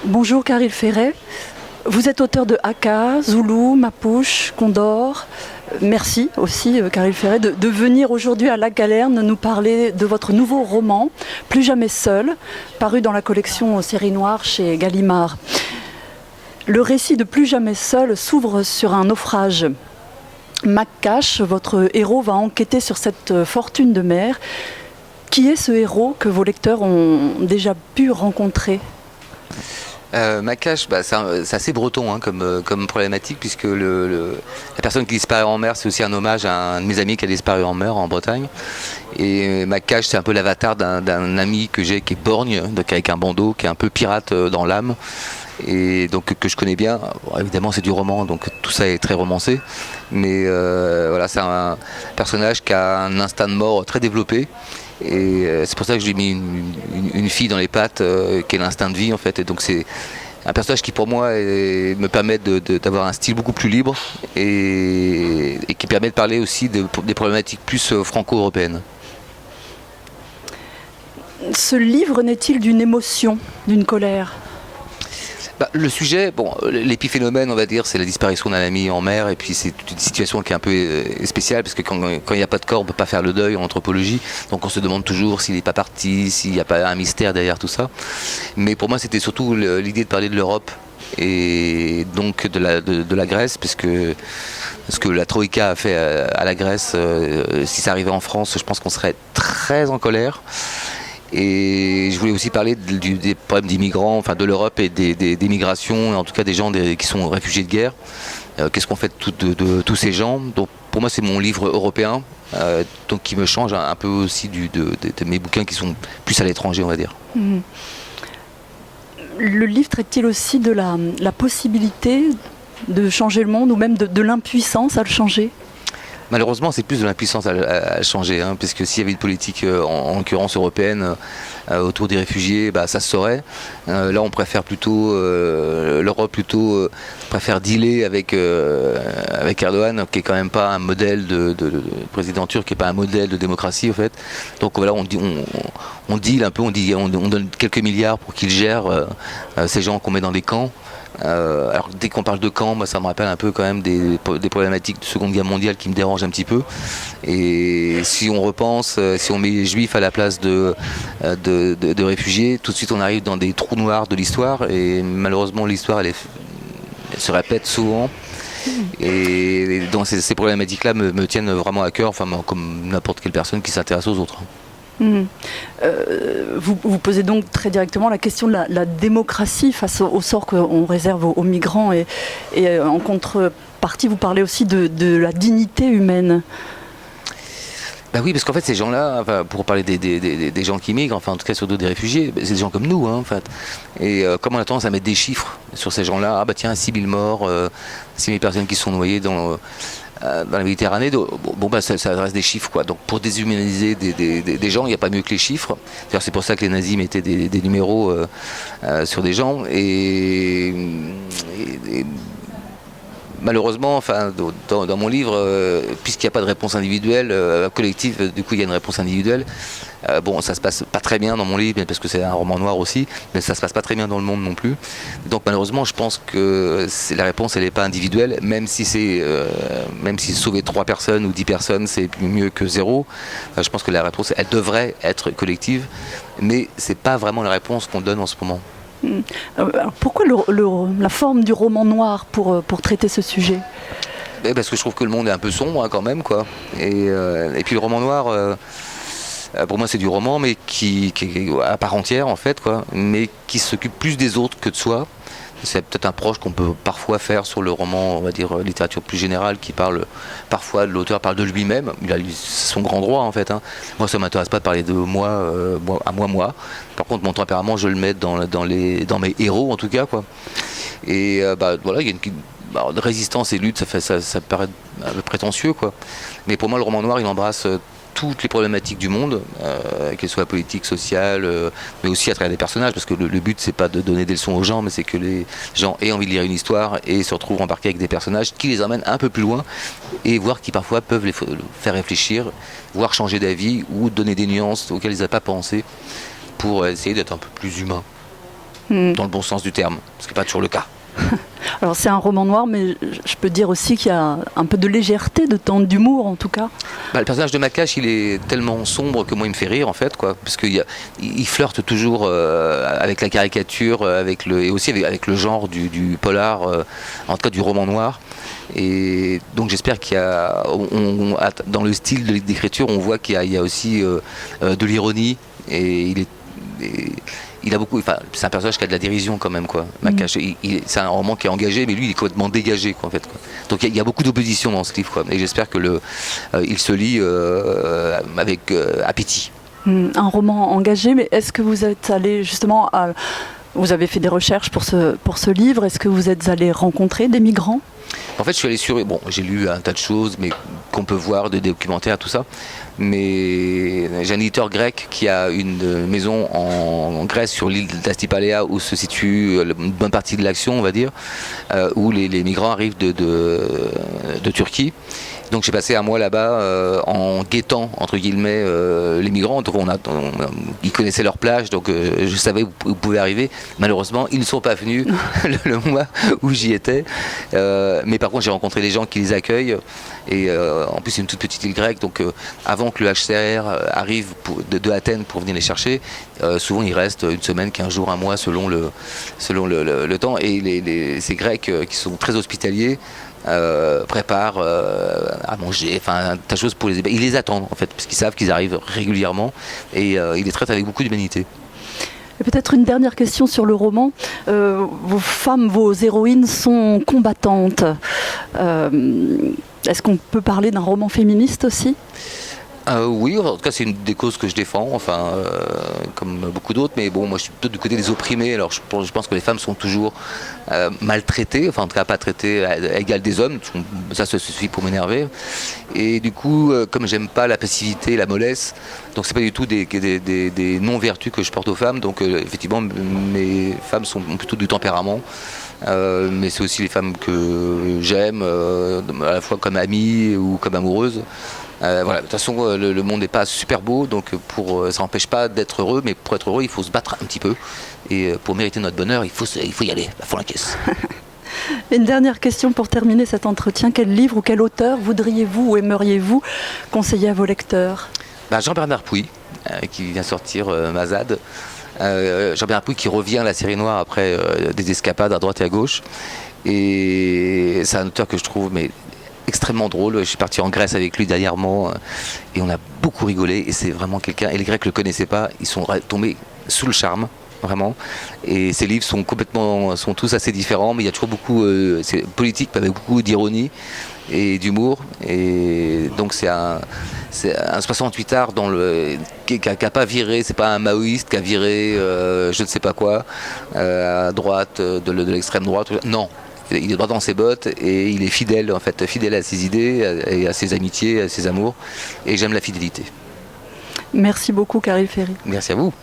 Bonjour Caril Ferret, vous êtes auteur de Aka, Zoulou, Mapouche, Condor. Merci aussi Caril Ferret de venir aujourd'hui à La Galerne nous parler de votre nouveau roman, Plus jamais seul, paru dans la collection Série Noire chez Gallimard. Le récit de Plus jamais seul s'ouvre sur un naufrage. Mac Cash, votre héros, va enquêter sur cette fortune de mer. Qui est ce héros que vos lecteurs ont déjà pu rencontrer ? Mac Cash, c'est assez breton comme problématique, puisque la personne qui disparaît en mer, c'est aussi un hommage à un de mes amis qui a disparu en mer en Bretagne. Et Mac Cash, c'est un peu l'avatar d'un ami que j'ai qui est borgne, donc avec un bandeau, qui est un peu pirate dans l'âme, et donc que je connais bien. Bon, évidemment, c'est du roman, donc tout ça est très romancé, mais voilà, c'est un personnage qui a un instinct de mort très développé. Et c'est pour ça que je lui ai mis une fille dans les pattes qui est l'instinct de vie en fait. Et donc c'est un personnage qui pour moi me permet d'avoir un style beaucoup plus libre et qui permet de parler aussi des problématiques plus franco-européennes. Ce livre naît-il d'une émotion, d'une colère ? Le sujet, l'épiphénomène, on va dire, c'est la disparition d'un ami en mer, et puis c'est une situation qui est un peu spéciale, parce que quand il n'y a pas de corps, on ne peut pas faire le deuil en anthropologie, donc on se demande toujours s'il n'est pas parti, s'il n'y a pas un mystère derrière tout ça. Mais pour moi, c'était surtout l'idée de parler de l'Europe, et donc de la Grèce, parce que ce que la Troïka a fait à la Grèce, si ça arrivait en France, je pense qu'on serait très en colère. Et je voulais aussi parler des problèmes d'immigrants, enfin de l'Europe et des migrations, et en tout cas des gens qui sont réfugiés de guerre. Qu'est-ce qu'on fait de tous ces gens ? Donc pour moi c'est mon livre européen, donc qui me change un peu aussi de mes bouquins qui sont plus à l'étranger, on va dire. Mmh. Le livre traite-t-il aussi de la possibilité de changer le monde, ou même de l'impuissance à le changer ? Malheureusement, c'est plus de l'impuissance à changer, puisque s'il y avait une politique, en l'occurrence européenne, autour des réfugiés, ça se saurait. Là, on préfère plutôt, l'Europe préfère dealer avec Erdogan, qui est quand même pas un modèle de président turc, qui est pas un modèle de démocratie, en fait. Donc voilà, on deal un peu, on donne quelques milliards pour qu'il gère ces gens qu'on met dans des camps. Alors dès qu'on parle de camp, ça me rappelle un peu quand même des problématiques de Seconde Guerre mondiale qui me dérangent un petit peu. Et si on repense, si on met les juifs à la place de réfugiés, tout de suite on arrive dans des trous noirs de l'histoire. Et malheureusement l'histoire elle se répète souvent. Et donc ces problématiques-là me tiennent vraiment à cœur, comme n'importe quelle personne qui s'intéresse aux autres. Mmh. Vous posez donc très directement la question de la démocratie face au sort qu'on réserve aux migrants, et en contrepartie vous parlez aussi de la dignité humaine. Oui, parce qu'en fait ces gens-là, pour parler des gens qui migrent, en tout cas surtout des réfugiés, c'est des gens comme nous en fait. Et comme on a tendance à mettre des chiffres sur ces gens-là, tiens 6 000 morts, 6 000 personnes qui sont noyées dans la Méditerranée, ça reste des chiffres quoi. Donc pour déshumaniser des gens, il n'y a pas mieux que les chiffres. D'ailleurs, c'est pour ça que les nazis mettaient des numéros sur des gens et malheureusement, dans mon livre, puisqu'il n'y a pas de réponse individuelle, collective, du coup il y a une réponse individuelle. Ça se passe pas très bien dans mon livre, parce que c'est un roman noir aussi, mais ça se passe pas très bien dans le monde non plus. Donc malheureusement, je pense que la réponse elle n'est pas individuelle, même si sauver 3 personnes ou 10 personnes c'est mieux que 0. Je pense que la réponse elle devrait être collective, mais c'est pas vraiment la réponse qu'on donne en ce moment. Alors pourquoi la forme du roman noir pour traiter ce sujet ? Parce que je trouve que le monde est un peu sombre quand même quoi. Et puis le roman noir, pour moi c'est du roman, mais qui est à part entière en fait quoi, mais qui s'occupe plus des autres que de soi. C'est peut-être un proche qu'on peut parfois faire sur le roman, on va dire littérature plus générale, qui parle parfois, l'auteur parle de lui-même, il a son grand droit en fait. Moi ça m'intéresse pas de parler de moi, à moi. Par contre mon tempérament je le mets dans mes héros en tout cas quoi. Et voilà, il y a une résistance et lutte, ça paraît un peu prétentieux quoi. Mais pour moi le roman noir il embrasse toutes les problématiques du monde, qu'elles soient politiques, sociales, mais aussi à travers des personnages, parce que le but c'est pas de donner des leçons aux gens, mais c'est que les gens aient envie de lire une histoire et se retrouvent embarqués avec des personnages qui les emmènent un peu plus loin et voir qui parfois peuvent les faire réfléchir, voire changer d'avis ou donner des nuances auxquelles ils n'avaient pas pensé pour essayer d'être un peu plus humains. dans le bon sens du terme, ce qui n'est pas toujours le cas. Alors c'est un roman noir, mais je peux dire aussi qu'il y a un peu de légèreté, de temps d'humour en tout cas. Le personnage de Makache, il est tellement sombre que moi il me fait rire en fait, quoi, parce qu'il flirte toujours avec la caricature, et aussi avec le genre du polar, en tout cas du roman noir. Et donc j'espère qu'il y a, dans le style d'écriture, on voit qu'il y a aussi de l'ironie, et il a beaucoup, c'est un personnage qui a de la dérision quand même, quoi. Makache, c'est un roman qui est engagé, mais lui il est complètement dégagé, quoi, en fait, quoi. Donc il y a beaucoup d'opposition dans ce livre, quoi. Et j'espère que il se lit avec appétit. Un roman engagé, mais est-ce que vous êtes allé justement vous avez fait des recherches pour ce livre, est-ce que vous êtes allé rencontrer des migrants? En fait, je suis allé j'ai lu un tas de choses, mais qu'on peut voir, des documentaires, tout ça. Mais j'ai un éditeur grec qui a une maison en Grèce, sur l'île d'Astipalea, où se situe une bonne partie de l'action, on va dire, où les migrants arrivent de Turquie. Donc j'ai passé un mois là-bas en guettant, entre guillemets, les migrants. Donc ils connaissaient leur plage, donc je savais où ils pouvaient arriver. Malheureusement, ils ne sont pas venus le mois où j'y étais. Mais par contre, j'ai rencontré des gens qui les accueillent. Et en plus, c'est une toute petite île grecque. Donc avant que le HCR arrive de Athènes pour venir les chercher, souvent ils restent une semaine, 15 jours, un mois, selon le temps. Et ces Grecs qui sont très hospitaliers, préparent à manger, un tas de choses pour les aider. Ils les attendent en fait, parce qu'ils savent qu'ils arrivent régulièrement, et ils les traitent avec beaucoup d'humanité. Et peut-être une dernière question sur le roman. Vos femmes, vos héroïnes sont combattantes. Est-ce qu'on peut parler d'un roman féministe aussi ? Oui, en tout cas c'est une des causes que je défends, comme beaucoup d'autres, mais bon, moi je suis plutôt du côté des opprimés. Alors je pense que les femmes sont toujours maltraitées, en tout cas pas traitées à égal des hommes, ça suffit pour m'énerver. Et du coup, comme j'aime pas la passivité, la mollesse, donc c'est pas du tout des non-vertus que je porte aux femmes, donc effectivement mes femmes ont plutôt du tempérament. Mais c'est aussi les femmes que j'aime, à la fois comme amies ou comme amoureuses. De toute façon, le monde n'est pas super beau, donc ça n'empêche pas d'être heureux, mais pour être heureux, il faut se battre un petit peu. Et pour mériter notre bonheur, il faut y aller, à fond la caisse. Une dernière question pour terminer cet entretien. Quel livre ou quel auteur voudriez-vous ou aimeriez-vous conseiller à vos lecteurs ? Jean-Bernard Pouy, qui vient sortir Mazade. Jean-Bernard Pouy qui revient à la série noire après des escapades à droite et à gauche. Et c'est un auteur que je trouve extrêmement drôle. Je suis parti en Grèce avec lui dernièrement et on a beaucoup rigolé, et c'est vraiment quelqu'un, et les Grecs ne le connaissaient pas, ils sont tombés sous le charme, vraiment. Et ces livres sont tous assez différents, mais il y a toujours beaucoup, c'est politique avec beaucoup d'ironie et d'humour, et donc c'est un 68 art qui n'a pas viré, c'est pas un maoïste qui a viré je ne sais pas quoi à droite, de l'extrême droite, non. Il est droit dans ses bottes, et il est fidèle à ses idées et à ses amitiés, à ses amours, et j'aime la fidélité. Merci beaucoup, Caril Ferry. Merci à vous.